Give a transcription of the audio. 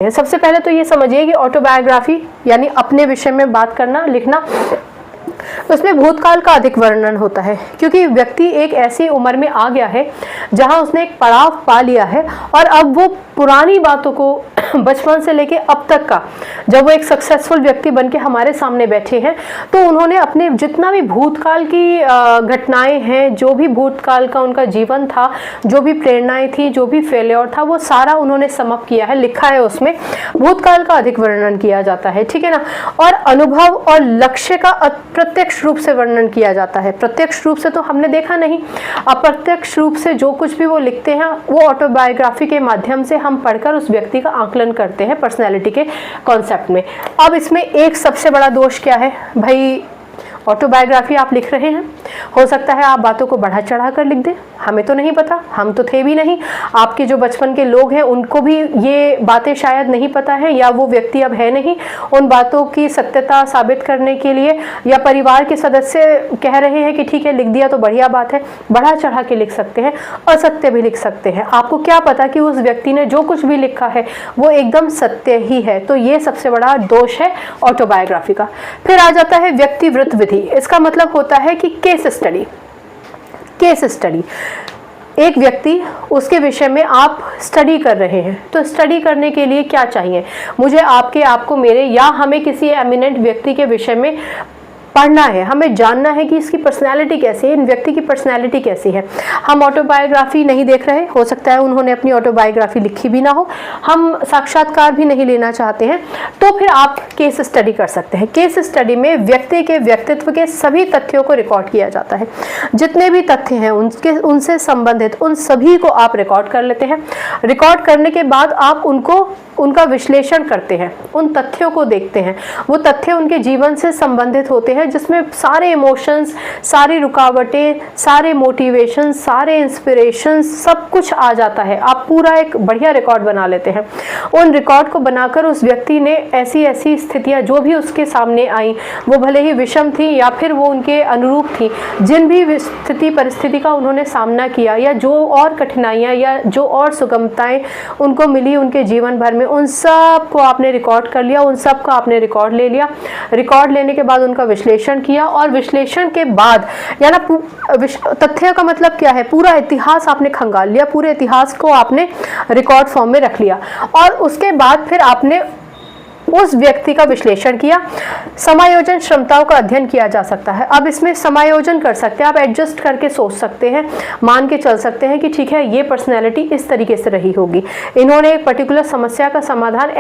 सबसे पहले तो ये समझिए कि ऑटोबायोग्राफी यानी अपने विषय में बात करना, लिखना, उसमें भूतकाल का अधिक वर्णन होता है, क्योंकि व्यक्ति एक ऐसी उम्र में आ गया है जहां उसने एक पड़ाव पा लिया है और अब वो पुरानी बातों को बचपन से लेके अब तक का, जब वो एक सक्सेसफुल व्यक्ति बनके हमारे सामने बैठे हैं तो उन्होंने अपने जितना भी भूतकाल की घटनाएं हैं, जो भी भूतकाल का उनका जीवन था, जो भी प्रेरणाएं थी, जो भी फेल्योर था, वो सारा उन्होंने समअप किया है, लिखा है। उसमें भूतकाल का अधिक वर्णन किया जाता है, ठीक है ना। और अनुभव और लक्ष्य का अप्रत्यक्ष रूप से वर्णन किया जाता है। प्रत्यक्ष रूप से तो हमने देखा नहीं, अप्रत्यक्ष रूप से जो कुछ भी वो लिखते हैं वो ऑटोबायोग्राफी के माध्यम से हम पढ़कर उस व्यक्ति का आकलन करते हैं पर्सनैलिटी के कॉन्सेप्ट में। अब इसमें एक सबसे बड़ा दोष क्या है भाई, ऑटोबायोग्राफी आप लिख रहे हैं, हो सकता है आप बातों को बढ़ा चढ़ा कर लिख दें, हमें तो नहीं पता, हम तो थे भी नहीं, आपके जो बचपन के लोग हैं उनको भी ये बातें शायद नहीं पता है, या वो व्यक्ति अब है नहीं, उन बातों की सत्यता साबित करने के लिए, या परिवार के सदस्य कह रहे हैं कि ठीक है लिख दिया तो बढ़िया बात है, बढ़ा चढ़ा के लिख सकते हैं, असत्य भी लिख सकते हैं। आपको क्या पता कि उस व्यक्ति ने जो कुछ भी लिखा है वो एकदम सत्य ही है। तो ये सबसे बड़ा दोष है ऑटोबायोग्राफी का। फिर आ जाता है व्यक्तिवृत्त विधि। इसका मतलब होता है कि केस स्टडी। केस स्टडी, एक व्यक्ति, उसके विषय में आप स्टडी कर रहे हैं, तो स्टडी करने के लिए क्या चाहिए, मुझे आपके, आपको मेरे, या हमें किसी एमिनेंट व्यक्ति के विषय में पढ़ना है, हमें जानना है कि इसकी पर्सनैलिटी कैसी है, इन व्यक्ति की पर्सनैलिटी कैसी है। हम ऑटोबायोग्राफी नहीं देख रहे, हो सकता है उन्होंने अपनी ऑटोबायोग्राफी लिखी भी ना हो, हम साक्षात्कार भी नहीं लेना चाहते हैं, तो फिर आप केस स्टडी कर सकते हैं। केस स्टडी में व्यक्ति के व्यक्तित्व के सभी तथ्यों को रिकॉर्ड किया जाता है, जितने भी तथ्य हैं उनसे संबंधित उन सभी को आप रिकॉर्ड कर लेते हैं। रिकॉर्ड करने के बाद आप उनका विश्लेषण करते हैं, उन तथ्यों को देखते हैं। वो तथ्य उनके जीवन से संबंधित होते हैं, जिसमें सारे इमोशंस, सारी रुकावटें, सारे मोटिवेशन, सारे इंस्पिरेशन, सब कुछ आ जाता है। आप पूरा एक बढ़िया रिकॉर्ड बना लेते हैं। उन रिकॉर्ड को बनाकर उस व्यक्ति ने ऐसी ऐसी स्थितियां जो भी उसके सामने आई, वो भले ही विषम थी या फिर वो उनके अनुरूप थी, जिन भी स्थिति परिस्थिति का उन्होंने सामना किया, या जो और कठिनाइयाँ या जो और सुगमताएं उनको मिली उनके जीवन भर में, उन सब को आपने रिकॉर्ड कर लिया, उन सब का आपने रिकॉर्ड ले लिया। रिकॉर्ड लेने के बाद उनका विश्लेषण किया, और विश्लेषण के बाद, यानी तथ्य का मतलब क्या है, पूरा इतिहास आपने खंगाल लिया, पूरे इतिहास को आपने रिकॉर्ड फॉर्म में रख लिया, और उसके बाद फिर आपने उस व्यक्ति का विश्लेषण किया। समायोजन क्षमताओं का अध्ययन किया जा सकता है। अब इसमें समायोजन कर सकते हैं, आप एडजस्ट करके सोच सकते हैं, मान के चल सकते हैं कि ठीक है ये पर्सनैलिटी इस तरीके से रही होगी, इन्होंने एक पर्टिकुलर समस्या का समाधान